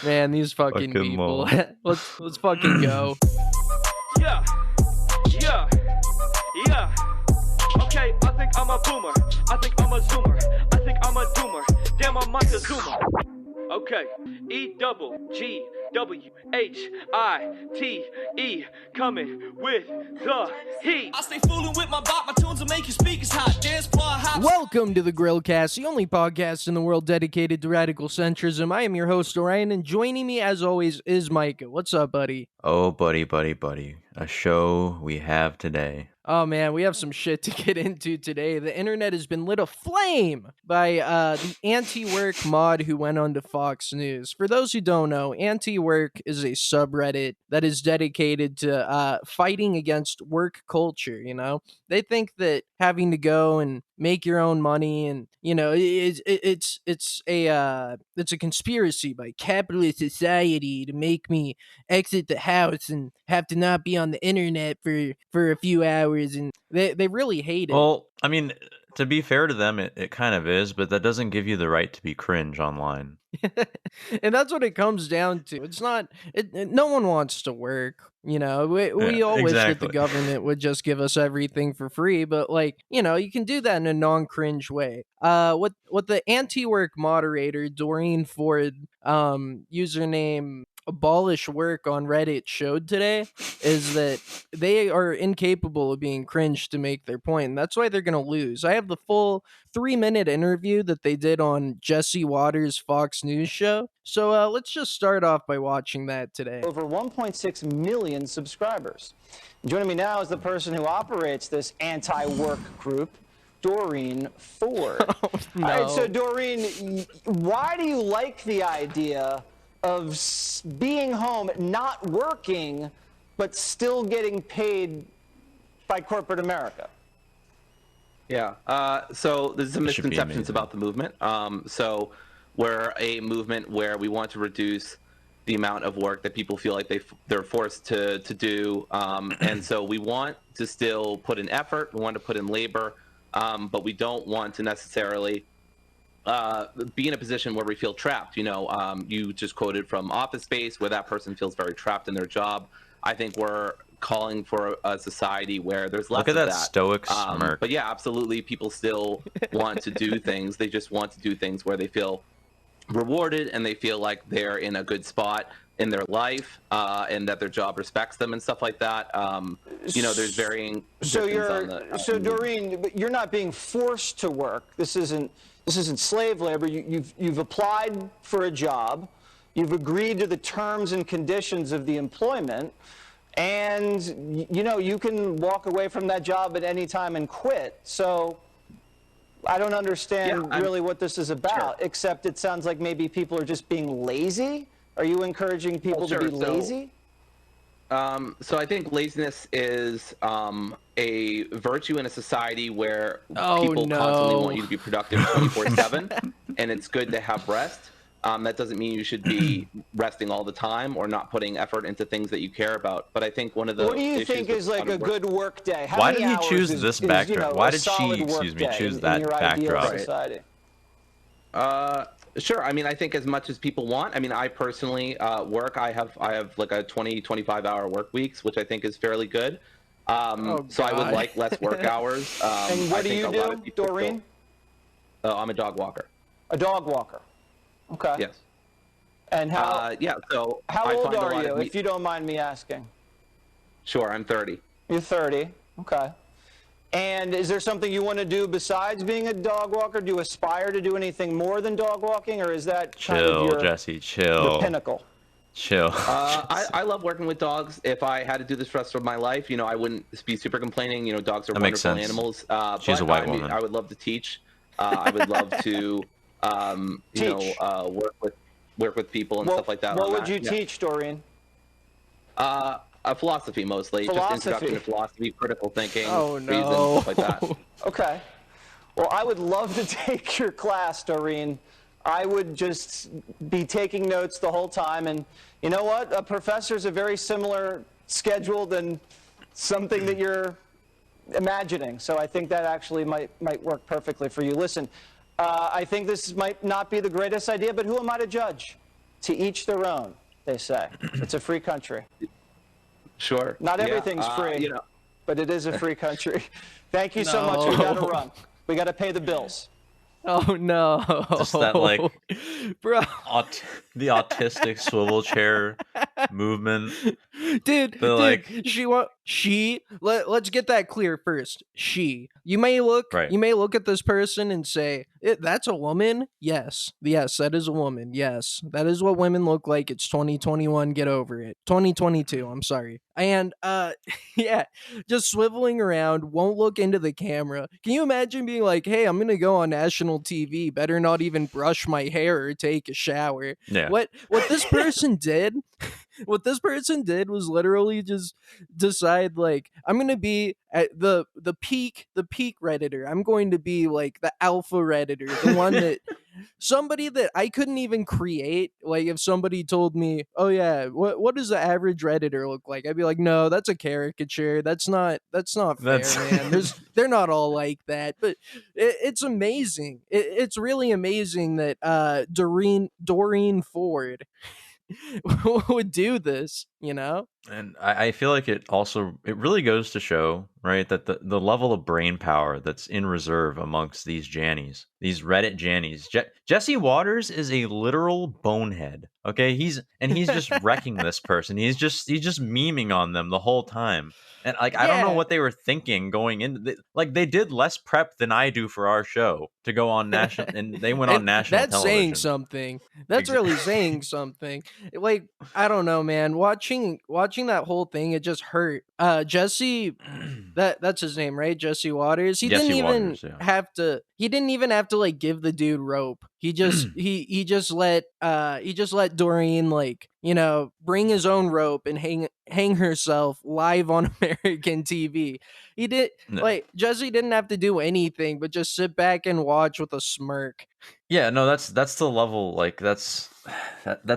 Man, these fucking Fucking people. lol. Let's fucking go. Yeah, yeah, yeah. Okay, I think I'm a boomer. I think I'm a zoomer. I think I'm a doomer. Damn, I'm like a zoomer. Okay, EWGWHITE coming with the heat. I stay fooling with my bot. My tunes will make your speakers hot. Dance floor hot. Welcome to the Grillcast, the only podcast in the world dedicated to radical centrism. I am your host, Orion, and joining me, as always, is Micah. What's up, buddy? Oh, buddy. A show we have today. Oh man, we have some shit to get into today. The internet has been lit aflame by the ANTIWORK mod who went on to Fox News. For those who don't know, ANTIWORK is a subreddit that is dedicated to fighting against work culture. You know, they think that having to go and make your own money and it's a conspiracy by capitalist society to make me exit the house and have to not be on the internet for a few hours, and they really hate it. Well, I mean, to be fair to them, it kind of is, but that doesn't give you the right to be cringe online. And that's what it comes down to. It's not no one wants to work, we all wish that the exactly. government would just give us everything for free, but you can do that in a non-cringe way. What the ANTIWORK moderator Doreen Ford, username AbolishWork on Reddit, showed today is that they are incapable of being cringe to make their point, and that's why they're gonna lose. I have the full 3-minute interview that they did on Jesse Waters' Fox News show, so let's just start off by watching that today. Over 1.6 million subscribers. Joining me now is the person who operates this anti-work group, Doreen Ford. Oh, no. All right, so Doreen, why do you like the idea of being home, not working, but still getting paid by corporate America? Yeah, so there's some This should be misconceptions amazing. about the movement. So we're a movement where we want to reduce the amount of work that people feel like they're forced to do. And so we want to still put in effort, we want to put in labor, but we don't want to necessarily be in a position where we feel trapped. You just quoted from Office Space, where that person feels very trapped in their job. I think we're calling for a society where there's less Look at of that stoic smirk. But yeah, absolutely, people still want to do things. They just want to do things where they feel rewarded and they feel like they're in a good spot in their life, and that their job respects them and stuff like that. There's varying. So Doreen, but you're not being forced to work. This isn't slave labor. You've applied for a job. You've agreed to the terms and conditions of the employment, and you can walk away from that job at any time and quit. So I don't understand really what this is about, Sure. except it sounds like maybe people are just being lazy. Are you encouraging people to be lazy? So I think laziness is a virtue in a society where Oh, people no. constantly want you to be productive 24/7, and it's good to have rest. That doesn't mean you should be resting all the time or not putting effort into things that you care about. But I think one of the What do you issues think with is like a good work day? How Why many did he hours choose is- this is, backdrop? Why a did she, solid excuse me, work day choose in that your ideal backdrop? society? Sure. I mean, I think as much as people want. I mean, I personally work. I have like a 25-hour work weeks, which I think is fairly good. So I would God. like less work hours. And what I do think you a lot of do, people Doreen? I'm a dog walker. A dog walker. Okay. Yes. And how So how I old find a are lot you, of if you don't mind me asking? Sure, I'm 30. You're 30. Okay. And is there something you want to do besides being a dog walker? Do you aspire to do anything more than dog walking, or is that kind of Chill, your Jesse, chill. the pinnacle? Chill. I love working with dogs. If I had to do this for the rest of my life, I wouldn't be super complaining. Dogs are That makes wonderful sense. animals. She's but a white woman. I would love to teach. I would love to, Teach. work with people and stuff like that. What on would that. you Yeah. teach, Doreen? Philosophy mostly. Just Philosophy. introduction to philosophy, critical thinking, Oh, reason, no. stuff like that. Okay. Well, I would love to take your class, Doreen. I would just be taking notes the whole time. And you know what? A professor's a very similar schedule than something that you're imagining. So I think that actually might work perfectly for you. Listen, I think this might not be the greatest idea, but who am I to judge? To each their own, they say. It's a free country. Sure. Not Yeah, everything's free, but it is a free country. Thank you so much. We got to run. We got to pay the bills. Oh no. Just that, like, bro. The autistic swivel chair movement. Dude, Like, let's get that clear first. You may look Right. at this person and say, that's a woman. Yes, that is a woman. Yes, that is what women look like. It's 2021. Get over it. 2022. I'm sorry. And yeah, just swiveling around, won't look into the camera. Can you imagine being like, hey, I'm gonna go on national TV, better not even brush my hair or take a shower? Yeah. What this person did was literally just decide, like, I'm gonna be at the peak Redditor. I'm going to be like the alpha Redditor, the one that somebody that I couldn't even create. Like, if somebody told me, oh yeah, what does the average Redditor look like, I'd be like, no, that's a caricature. That's not fair, man. They're not all like that. But it's amazing. It's really amazing that Doreen Ford would do this, you know? And I feel like it really goes to show, right, that the level of brain power that's in reserve amongst these Jannies, these Reddit Jannies. Jesse Waters is a literal bonehead. Okay, he's just wrecking this person. He's just memeing on them the whole time. And like, I don't know what they were thinking going into like, they did less prep than I do for our show to go on national, and they went on national that's television. saying something. That's really saying something. Like, I don't know, man. Watching that whole thing, it just hurt. Jesse, that's his name, right? Jesse Waters. He didn't even have to like give the dude rope. He just he just let Doreen, like, you know, bring his own rope and hang herself live on American TV. He did like, Jesse didn't have to do anything but just sit back and watch with a smirk. Yeah, no, that's the level. Like, that's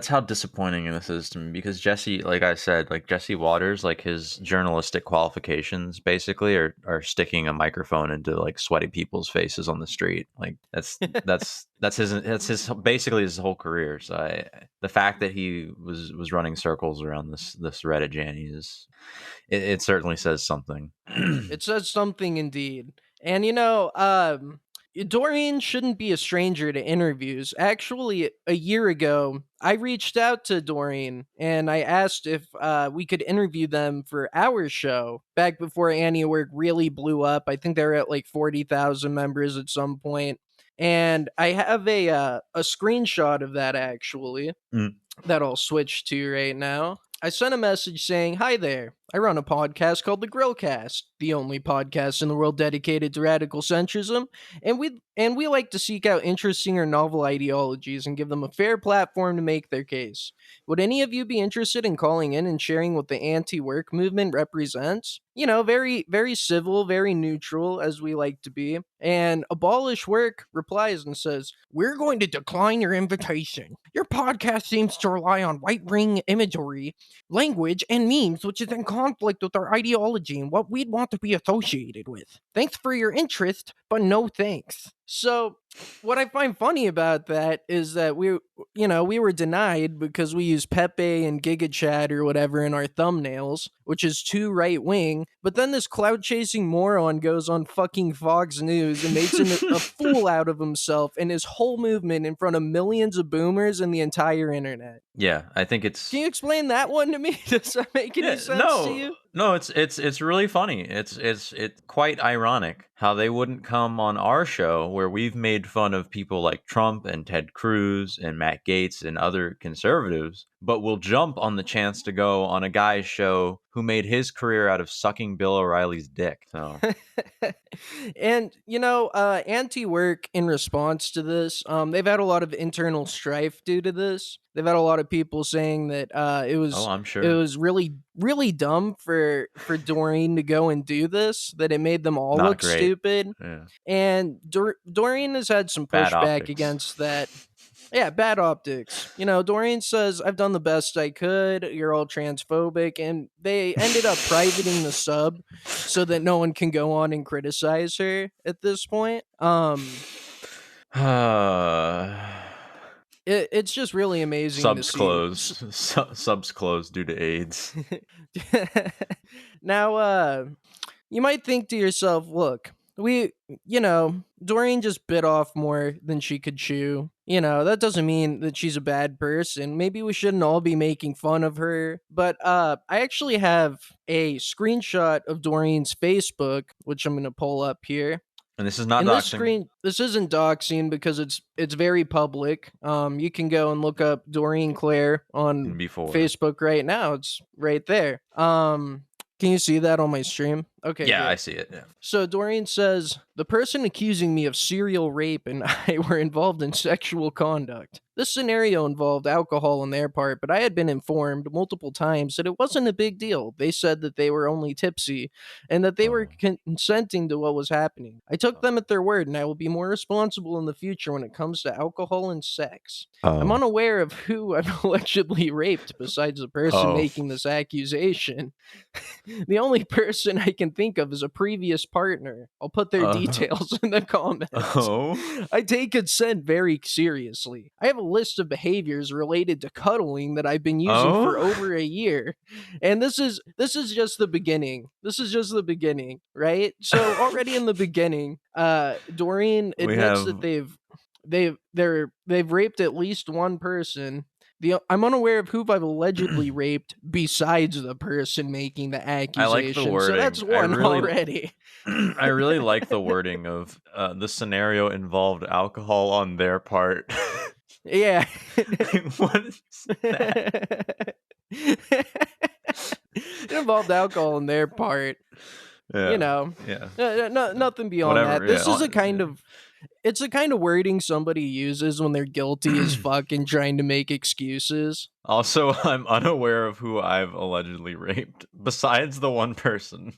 how disappointing this is to me, because Jesse, like I said, like Jesse Waters, like his journalistic qualifications basically are sticking a microphone into like sweaty people's faces on the street. Like, that's his basically his whole career. So the fact that he was running circles around this Reddit Janny it certainly says something. It says something indeed. And you know, Doreen shouldn't be a stranger to interviews. Actually, a year ago, I reached out to Doreen and I asked if we could interview them for our show back before ANTIWORK really blew up. I think they were at like 40,000 members at some point. And I have a screenshot of that, actually, that I'll switch to right now. I sent a message saying, "Hi there. I run a podcast called the Grillcast, the only podcast in the world dedicated to radical centrism, and we like to seek out interesting or novel ideologies and give them a fair platform to make their case. Would any of you be interested in calling in and sharing what the anti-work movement represents?" You know, very, very civil, very neutral, as we like to be. And AbolishWork replies and says, "We're going to decline your invitation. Your podcast seems to rely on right-wing imagery, language, and memes, which is in conflict with our ideology and what we'd want to be associated with. Thanks for your interest, but no thanks." So what I find funny about that is that we were denied because we use Pepe and GigaChat or whatever in our thumbnails, which is too right wing. But then this cloud chasing moron goes on fucking Fox News and makes a fool out of himself and his whole movement in front of millions of boomers and the entire internet. Yeah, I think it's. Can you explain that one to me? Does that make any sense to you? No, it's really funny. It's quite ironic how they wouldn't come on our show where we've made fun of people like Trump and Ted Cruz and Matt Gaetz and other conservatives, but will jump on the chance to go on a guy's show who made his career out of sucking Bill O'Reilly's dick. So. And, you know, ANTIWORK, in response to this, they've had a lot of internal strife due to this. They've had a lot of people saying that it was I'm sure. it was really, really dumb for Doreen to go and do this, that it made them all look stupid. Yeah. And Doreen has had some pushback against that. Yeah, bad optics. You know, Doreen says, "I've done the best I could. You're all transphobic." And they ended up privating the sub so that no one can go on and criticize her at this point. It's just really amazing Subs to see. closed. Subs closed due to AIDS. Now, you might think to yourself, look, Doreen just bit off more than she could chew. That doesn't mean that she's a bad person. Maybe we shouldn't all be making fun of her. But I actually have a screenshot of Doreen's Facebook, which I'm going to pull up here. And this is not And doxing. this isn't doxing because it's very public. You can go and look up Doreen Claire on Before. Facebook right now. It's right there. Can you see that on my stream? Okay, Yeah, great. I see it. Yeah. So Doreen says, the person accusing me of serial rape and I were involved in sexual conduct. This scenario involved alcohol on their part, but I had been informed multiple times that it wasn't a big deal. They said that they were only tipsy and that they were consenting to what was happening. I took them at their word, and I will be more responsible in the future when it comes to alcohol and sex. I'm unaware of who I've allegedly raped besides the person making this accusation. The only person I can think of is a previous partner. I'll put their details in the comments. I take consent very seriously. I have a list of behaviors related to cuddling that I've been using for over a year. And this is just the beginning. This is just the beginning, right? So already in the beginning, Doreen admits that they've raped at least one person. I'm unaware of who I've allegedly raped besides the person making the accusation. I like the wording. So that's one already. I really like the wording of the scenario involved alcohol on their part. Yeah. What is that? It involved alcohol on their part. Yeah. Nothing beyond Whatever, that. This is it's the kind of wording somebody uses when they're guilty as fuck and trying to make excuses. Also, I'm unaware of who I've allegedly raped, besides the one person.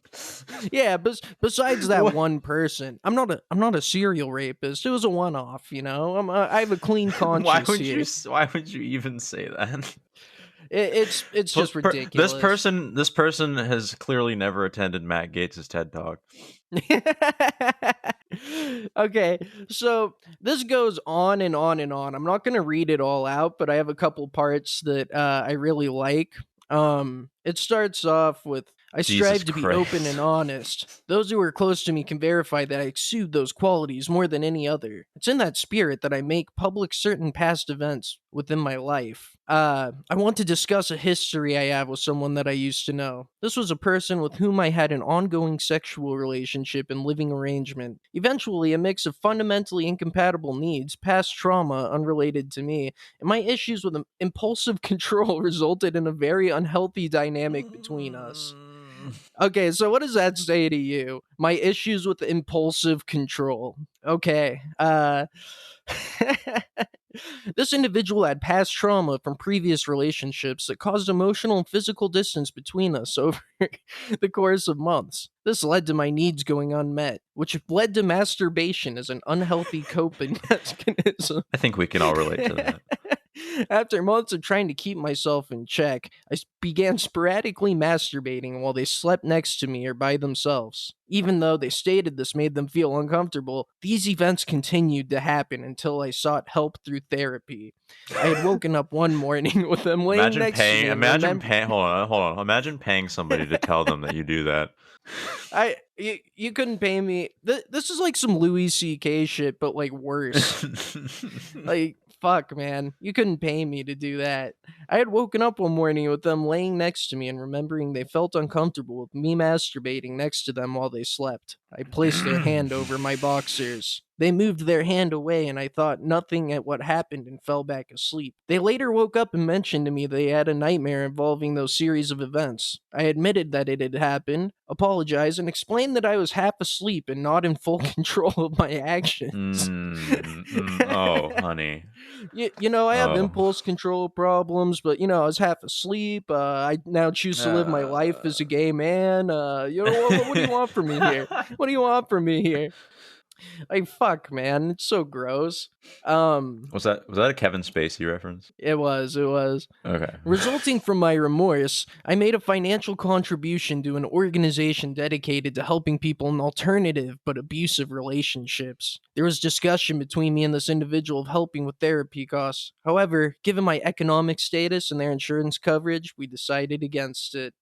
Yeah, besides that one person, I'm not a serial rapist. It was a one-off, I have a clean conscience. Why would you even say that? It's just ridiculous. This person has clearly never attended Matt Gates' TED Talk. Okay, so this goes on and on and on. I'm not going to read it all out, but I have a couple parts that I really like. It starts off with, I strive to be open and honest. Those who are close to me can verify that I exude those qualities more than any other. It's in that spirit that I make public certain past events within my life. I want to discuss a history I have with someone that I used to know. This was a person with whom I had an ongoing sexual relationship and living arrangement. Eventually, a mix of fundamentally incompatible needs, past trauma unrelated to me, and my issues with impulsive control resulted in a very unhealthy dynamic between us. Okay, so what does that say to you? My issues with impulsive control. Okay, this individual had past trauma from previous relationships that caused emotional and physical distance between us over the course of months. This led to my needs going unmet, which led to masturbation as an unhealthy coping mechanism. I think we can all relate to that. After months of trying to keep myself in check, I began sporadically masturbating while they slept next to me or by themselves. Even though they stated this made them feel uncomfortable, these events continued to happen until I sought help through therapy. I had woken up one morning with them laying next to me. Hold on. Imagine paying somebody to tell them that you do that. You couldn't pay me. This is like some Louis C.K. shit, but like worse. Like, fuck, man. You couldn't pay me to do that. I had woken up one morning with them laying next to me and remembering they felt uncomfortable with me masturbating next to them while they slept. I placed their hand over my boxers. They moved their hand away and I thought nothing at what happened and fell back asleep. They later woke up and mentioned to me they had a nightmare involving those series of events. I admitted that it had happened, apologized, and explained that I was half asleep and not in full control of my actions. Oh, honey. I have impulse control problems, but, I was half asleep. I now choose to live my life as a gay man. What do you want from me here? What do you want from me here? Like, fuck, man, it's so gross. Was that a Kevin Spacey reference? It was. Okay. Resulting from my remorse, I made a financial contribution to an organization dedicated to helping people in alternative but abusive relationships. There was discussion between me and this individual of helping with therapy costs. However, given my economic status and their insurance coverage, we decided against it.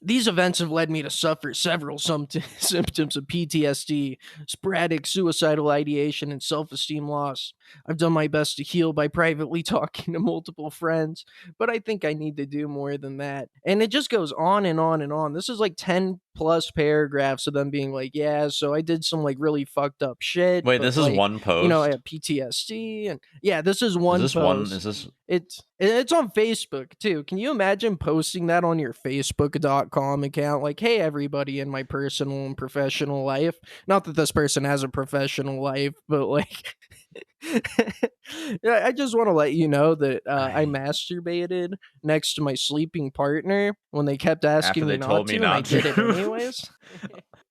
These events have led me to suffer several symptoms of PTSD, sporadic suicidal ideation, and self-esteem loss. I've done my best to heal by privately talking to multiple friends, but I think I need to do more than that. And it just goes on and on and on. This is like 10 plus paragraphs of them being like, yeah, so I did some like really fucked up shit. Wait, but, this is like, one post? you know, I have PTSD, and yeah, this is one post. Is this It's on Facebook too. Can you imagine posting that on your Facebook.com account? Like, hey, everybody in my personal and professional life. Not that this person has a professional life, but like, yeah, I just want to let you know that I masturbated next to my sleeping partner when they kept asking After me they not told to, me and I not did it to. anyways.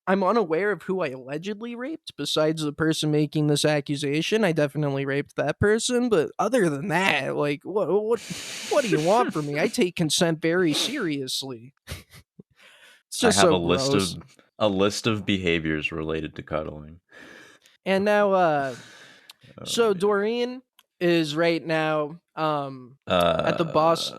I'm unaware of who I allegedly raped, besides the person making this accusation. I definitely raped that person, but other than that, like, what do you want from me? I take consent very seriously. It's I just have so gross. a list of behaviors related to cuddling. And now, Oh, so man. Doreen is right now at the boss.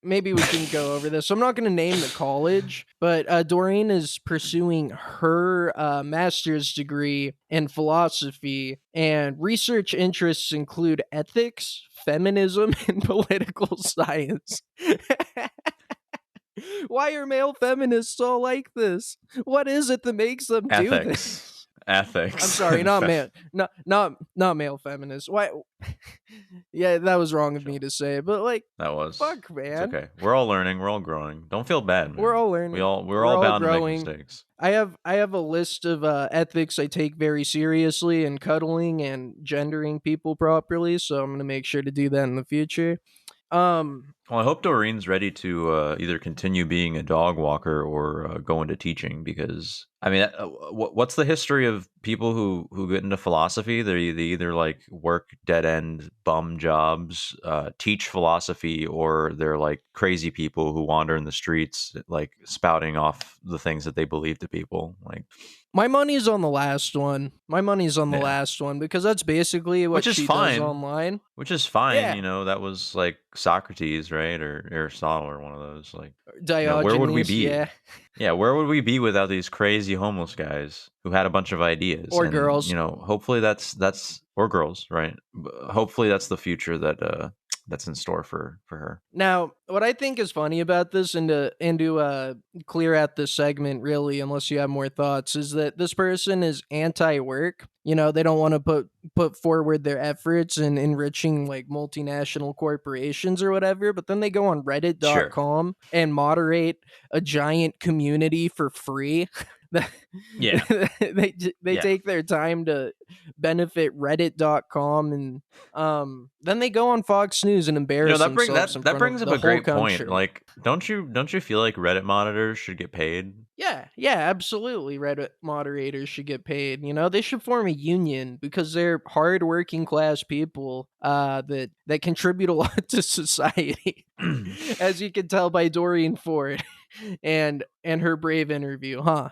Maybe we shouldn't go over this. So I'm not going to name the college, but Doreen is pursuing her master's degree in philosophy, and research interests include ethics, feminism, and political science. Why are male feminists all like this? What is it that makes them do this? Ethics. I'm sorry, not male, not male feminists. Why? Yeah, that was wrong of me to say, but like, That was. fuck, It's man. okay. We're all learning. We're all growing. Don't feel bad, man. We're all learning. We're all bound growing. to make mistakes. I have a list of ethics I take very seriously, and cuddling and gendering people properly. So I'm gonna make sure to do that in the future. Well, I hope Doreen's ready to either continue being a dog walker or go into teaching, because I mean, what's the history of people who get into philosophy? They either like work dead end bum jobs, teach philosophy, or they're like crazy people who wander in the streets, like spouting off the things that they believe to people. Like, my money's on the last one. Yeah. Last one, because that's basically what Which is she fine. does online. Which is fine, Yeah. you know. That was like Socrates, right, or Aristotle, or one of those. Like, Diogenes, where would we be? yeah. Yeah, where would we be without these crazy homeless guys who had a bunch of ideas? Or And, girls. You know, hopefully that's or girls, right? Hopefully that's the future that's in store for her. Now, what I think is funny about this, and to clear out this segment, really, unless you have more thoughts, is that this person is anti-work. You know, they don't want to put forward their efforts in enriching like multinational corporations or whatever, but then they go on Reddit.com and moderate a giant community for free. Yeah. they Yeah. take their time to benefit Reddit.com, and then they go on Fox News and embarrass that themselves. that brings up a great point. Country. Like, don't you feel like Reddit monitors should get paid? Yeah, absolutely. Reddit moderators should get paid. You know, they should form a union, because they're hardworking class people that contribute a lot to society, as you can tell by Doreen Ford and her brave interview, huh?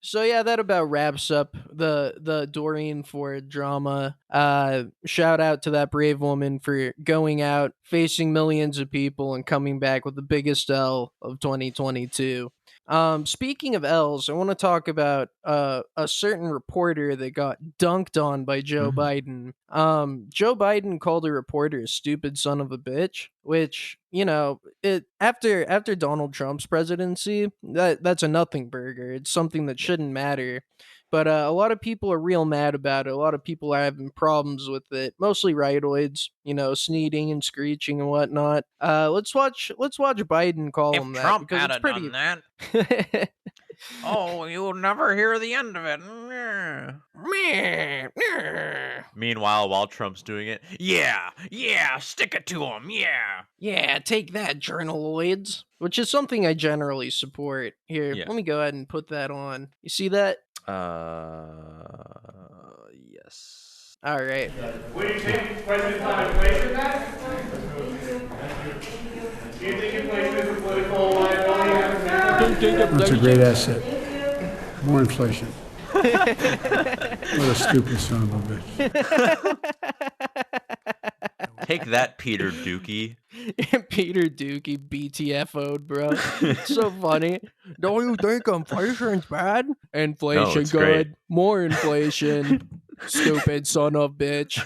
So yeah, that about wraps up the Doreen Ford drama. Shout out to that brave woman for going out, facing millions of people, and coming back with the biggest L of 2022. Speaking of L's, I want to talk about a certain reporter that got dunked on by Joe Biden. Joe Biden called a reporter a stupid son of a bitch, which, you know, it after Donald Trump's presidency, that's a nothing burger. It's something that shouldn't matter. But a lot of people are real mad about it. A lot of people are having problems with it. Mostly rightoids, you know, sneezing and screeching and whatnot. Let's watch Biden call him that, because it's pretty. Done that, oh, you'll never hear the end of it. Meanwhile, while Trump's doing it, yeah, stick it to him, yeah. Yeah, take that, journaloids. Which is something I generally support. Here, Yeah. let me go ahead and put that on. You see that? Yes. All right. Will you take questions on inflation then? Do you think inflation is a political liability? That's a great asset. More inflation. What a stupid son of a bitch. Take that, Peter Dookie. Peter Dookie BTFO'd, bro. It's so funny. Don't you think inflation's bad? Inflation it's good. great. More inflation. Stupid son of bitch.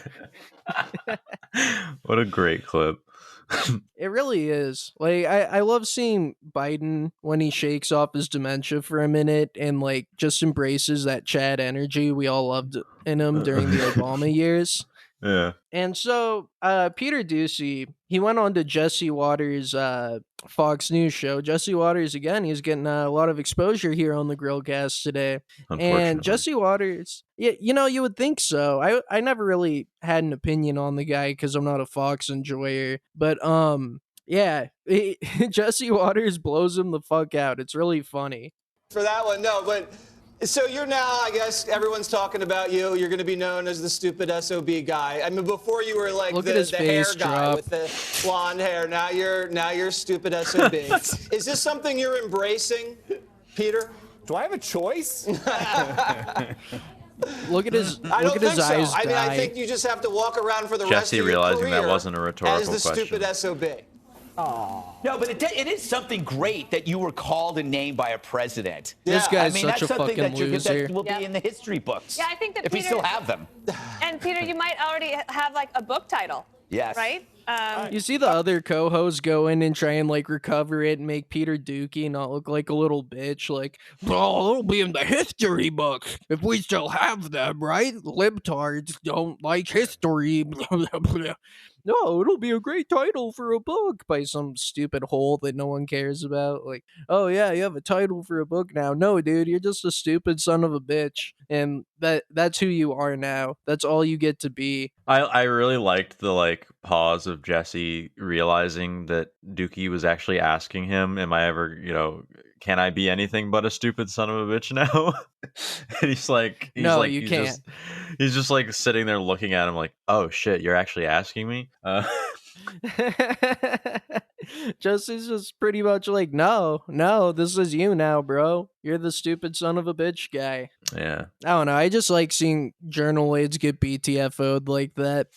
What a great clip. It really is. Like, I love seeing Biden when he shakes off his dementia for a minute and, like, just embraces that Chad energy we all loved in him during the Obama years. Yeah. And so, Peter Ducey, he went on to Jesse Waters' Fox News show. Jesse Waters, again, he's getting a lot of exposure here on the Grillcast today. And Jesse Waters, yeah, you know, you would think so. I never really had an opinion on the guy because I'm not a Fox enjoyer. But, yeah, Jesse Waters blows him the fuck out. It's really funny. For that one, no, but so you're now, I guess, everyone's talking about you. You're going to be known as the stupid SOB guy. I mean, before you were like the hair guy with the blonde hair. Now you're stupid SOB. Is this something you're embracing, Peter? Do I have a choice? Look at his I don't think so. eyes. I mean, I think you just have to walk around for the rest of your realizing career that wasn't a rhetorical as the question. stupid SOB. No, but it is something great that you were called and named by a president. This guy's I mean, such that's a something fucking that will be in the history books. Yeah, I think that if we Peter, still have them. And Peter, you might already have like a book title. Yes. Right? You see the other co-hosts go in and try and like recover it and make Peter Dookie not look like a little bitch. Like, oh, it'll be in the history books if we still have them, right? Libtards don't like history. No, it'll be a great title for a book by some stupid hole that no one cares about. Like, oh yeah, you have a title for a book now. No, dude, you're just a stupid son of a bitch, and that's who you are now. That's all you get to be. I really liked the like pause of Jesse realizing that Dookie was actually asking him, "Am I ever, can I be anything but a stupid son of a bitch now?" And you can't. He's just like sitting there looking at him like, "Oh shit, you're actually asking me?" Jesse's just pretty much like, no, this is you now, bro. You're the stupid son of a bitch guy. Yeah. I don't know. I just like seeing journaloids get BTFO'd like that.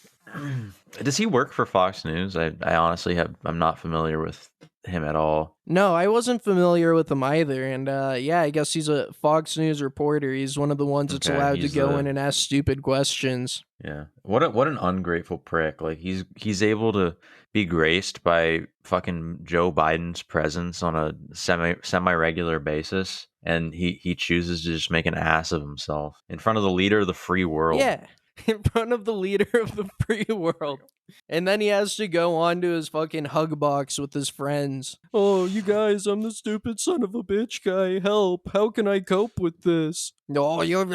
Does he work for Fox News? I honestly I'm not familiar with him at all. No, I wasn't familiar with him either. And yeah, I guess he's a Fox News reporter. He's one of the ones that's allowed to go in and ask stupid questions. Yeah. What an ungrateful prick. Like he's able to be graced by fucking Joe Biden's presence on a semi-regular basis, and he chooses to just make an ass of himself in front of the leader of the free world. Yeah. In front of the leader of the free world. And then he has to go on to his fucking hug box with his friends. Oh, you guys, I'm the stupid son of a bitch guy. Help. How can I cope with this? No, you're of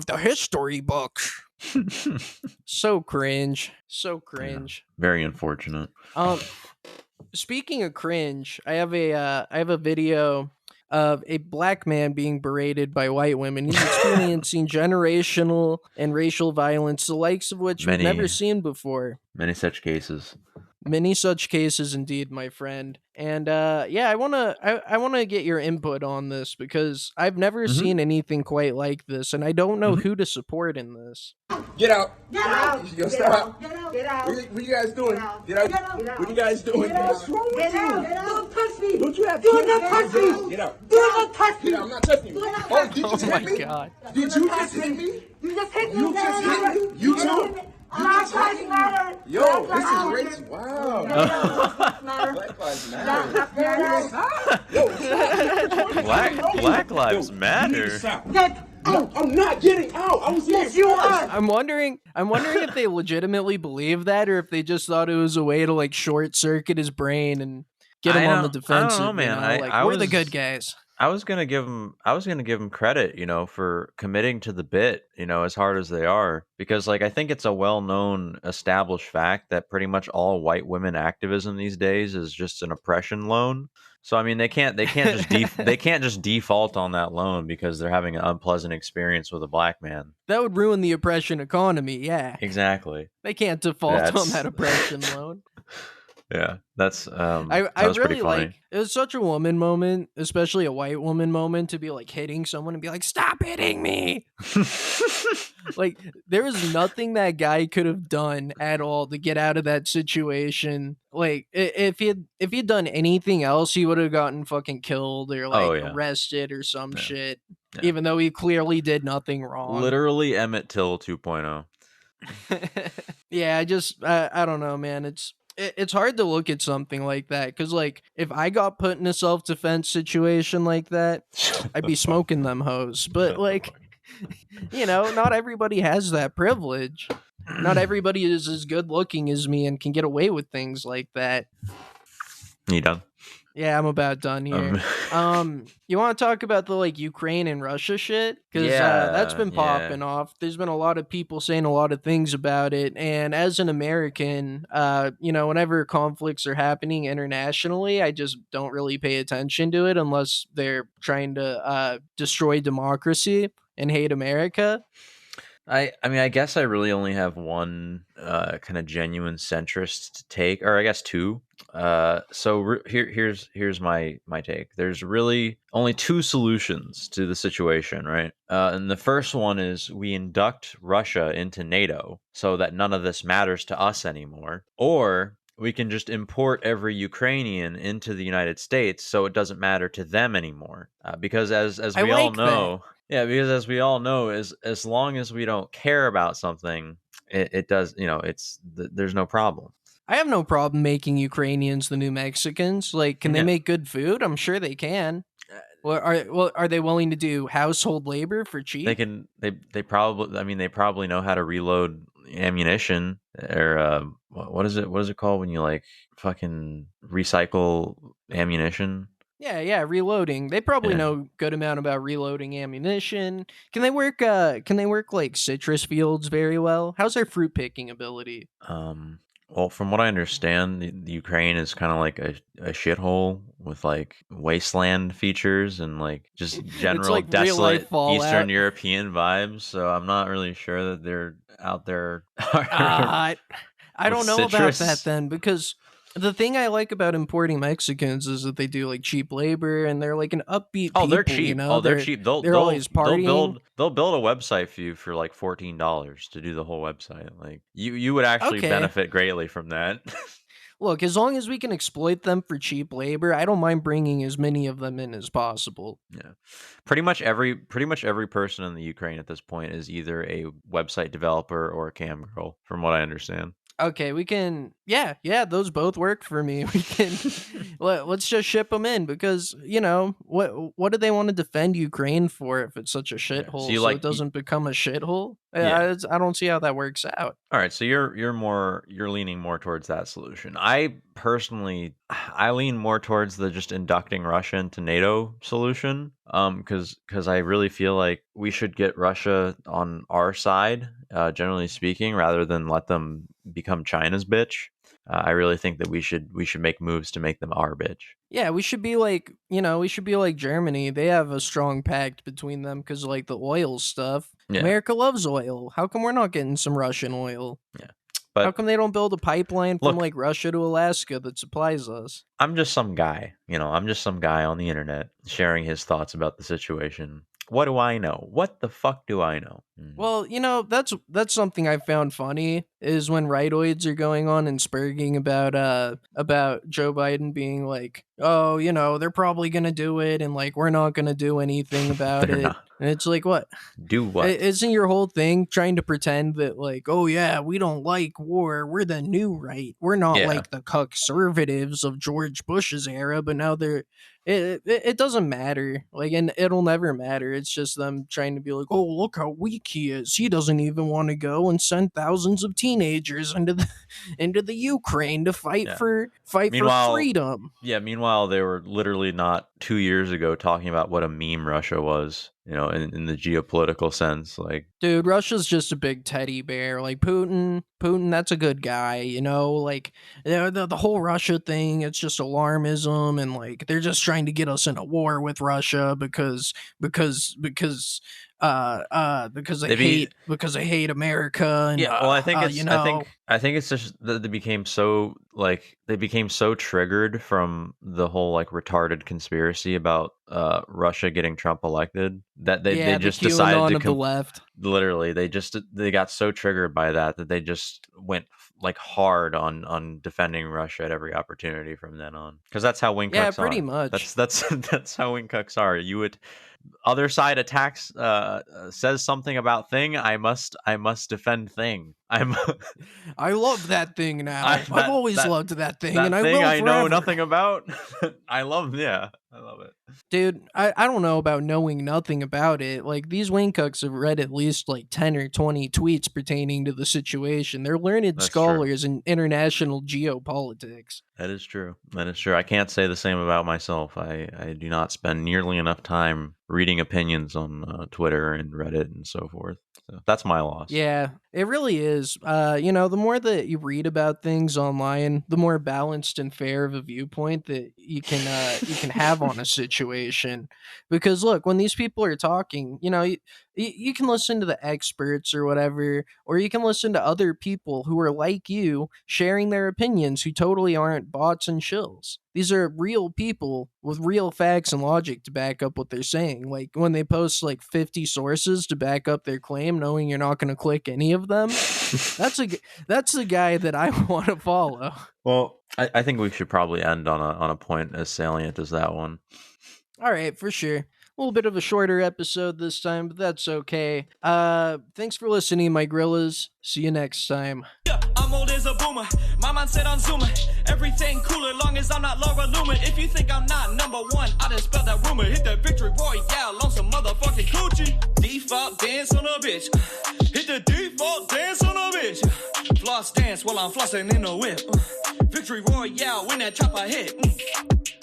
the history books. So cringe. So cringe. Yeah, very unfortunate. Speaking of cringe, I have a video of a black man being berated by white women. He's experiencing generational and racial violence, the likes of which we've never seen before. Many such cases. Many such cases indeed, my friend. And yeah, I wanna get your input on this because I've never seen anything quite like this, and I don't know who to support in this. Get out! Get out! Yo, stop! Get out! Get out! What you guys doing? Get out! Get out! What you guys doing? What's wrong with you? Don't touch me! Don't you have Do kids? not touch me! Get out! Do not touch me! Get out! I'm not touching you. Oh, did you just hit me? God. Did you just hit me? You just hit me! You just hit me? You too? Black Lives Matter! Yo, this is racist. Wow. Black Lives Matter. Yo, Black Lives Matter. Get no, I'm not getting out. I was Yes, you are! I'm wondering if they legitimately believe that or if they just thought it was a way to like short circuit his brain and get him on the defensive. I don't know, man. We're the good guys. I was gonna give him credit, for committing to the bit, as hard as they are, because like I think it's a well-known, established fact that pretty much all white women activism these days is just an oppression loan. So I mean, they can't just they can't just default on that loan because they're having an unpleasant experience with a black man. That would ruin the oppression economy. Yeah, Exactly. they can't default on That's that oppression loan. yeah. That's I that was pretty really funny. like it was such a woman moment, especially a white woman moment, to be like hitting someone and be like, "Stop hitting me!" Like there was nothing that guy could have done at all to get out of that situation. Like if he'd done anything else, he would have gotten fucking killed or like Oh yeah. arrested or some Yeah. shit. Yeah. Even though he clearly did nothing wrong. Literally Emmett Till 2.0. Yeah, I don't know, man. It's hard to look at something like that because like if I got put in a self-defense situation like that, I'd be smoking them hoes. But like, not everybody has that privilege. Not everybody is as good looking as me and can get away with things like that. You done? Yeah, I'm about done here. You want to talk about the like Ukraine and Russia shit? Because that's been popping off. There's been a lot of people saying a lot of things about it, and as an American, whenever conflicts are happening internationally, I just don't really pay attention to it unless they're trying to destroy democracy and hate America. I mean, I guess I really only have one kind of genuine centrist take, or I guess two. Here's my take. There's really only two solutions to the situation, right? And the first one is we induct Russia into NATO so that none of this matters to us anymore, or we can just import every Ukrainian into the United States so it doesn't matter to them anymore. Because as we all know. Yeah, because as we all know, as long as we don't care about something, it does. There's no problem. I have no problem making Ukrainians the new Mexicans. Like, can they make good food? I'm sure they can. Are they willing to do household labor for cheap? They can. They probably. I mean, they probably know how to reload ammunition, or what is it? What is it called when you like fucking recycle ammunition? Yeah, reloading. They probably know good amount about reloading ammunition. Can they work like citrus fields very well? How's their fruit picking ability? Well, from what I understand, the Ukraine is kind of like a shithole with like wasteland features and like just general like desolate Fallout. Eastern European vibes. So I'm not really sure that they're out there. I don't know about that then, because the thing I like about importing Mexicans is that they do like cheap labor and they're like an upbeat. Oh, they're people, cheap. They're cheap. They're always partying. They'll build a website for you for like $14 to do the whole website. Like you would actually benefit greatly from that. Look, as long as we can exploit them for cheap labor, I don't mind bringing as many of them in as possible. Yeah, pretty much every person in the Ukraine at this point is either a website developer or a cam girl, from what I understand. Okay, we can. Yeah, those both work for me. We can. Let's just ship them in because what do they want to defend Ukraine for if it's such a shithole? So it doesn't become a shithole. Yeah. I don't see how that works out. All right, so you're leaning more towards that solution. I personally, I lean more towards the just inducting Russia into NATO solution. Because I really feel like we should get Russia on our side, generally speaking, rather than let them become China's bitch. I really think that we should make moves to make them our bitch. Yeah, we should be like Germany. They have a strong pact between them because like the oil stuff. Yeah. America loves oil. How come we're not getting some Russian oil? Yeah. But how come they don't build a pipeline from like Russia to Alaska that supplies us? I'm just some guy, I'm just some guy on the internet sharing his thoughts about the situation. What do I know? What the fuck do I know? Well, that's something I found funny is when rightoids are going on and spurging about Joe Biden being like, oh, they're probably gonna do it, and like we're not gonna do anything about it. Not. And it's like, what? Do what? Isn't your whole thing trying to pretend that like, oh yeah, we don't like war. We're the new right. We're not like the conservatives of George Bush's era, but now they're. It doesn't matter, like, and it'll never matter. It's just them trying to be like, oh, look how weak he is. He doesn't even want to go and send thousands of teenagers into the Ukraine to fight for freedom. Meanwhile, Meanwhile, they were literally not 2 years ago talking about what a meme Russia was, in the geopolitical sense. Like, dude, Russia's just a big teddy bear. Like Putin, that's a good guy, like the whole Russia thing, it's just alarmism, and like they're just trying to get us in a war with Russia because I hate America. And, yeah, well, I think it's I think it's just that they became so triggered from the whole like retarded conspiracy about Russia getting Trump elected that they just decided to the left. Literally, they got so triggered by that they just went like hard on defending Russia at every opportunity from then on, because that's how wing cucks are. Pretty much. That's how wing cucks are. You would other side attacks says something about thing, I must defend thing. I love that thing now. I've always loved that thing, and I thing will I know forever. nothing about. I love it. Dude, I don't know about knowing nothing about it. Like, these wingcucks have read at least like 10 or 20 tweets pertaining to the situation. They're learned scholars in international geopolitics. That is true. I can't say the same about myself. I do not spend nearly enough time reading opinions on Twitter and Reddit and so forth. So that's my loss. Yeah, it really is. The more that you read about things online, the more balanced and fair of a viewpoint that you can have on a situation. Because look, when these people are talking, you can listen to the experts or whatever, or you can listen to other people who are like you sharing their opinions, who totally aren't bots and shills. These are real people with real facts and logic to back up what they're saying. Like when they post like 50 sources to back up their claim, knowing you're not going to click any of them, that's the guy that I want to follow. Well, I think we should probably end on a point as salient as that one. All right, for sure. A little bit of a shorter episode this time, but that's okay. Thanks for listening, my gorillas. See you next time. I'm old as a boomer. My mind set on Zoomer. Everything cooler, long as I'm not Laura Loomer. If you think I'm not number one, I done spelled that rumor. Hit that victory royale on some motherfucking coochie. Default dance on a bitch. Hit the default dance on a bitch. Floss dance while I'm flossing in a whip. Victory royale when that chopper hit.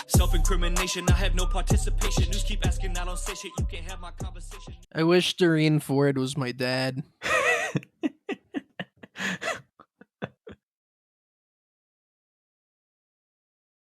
Self-incrimination, I have no participation. News keep asking, I don't say shit. You can't have my conversation. I wish Doreen Ford was my dad.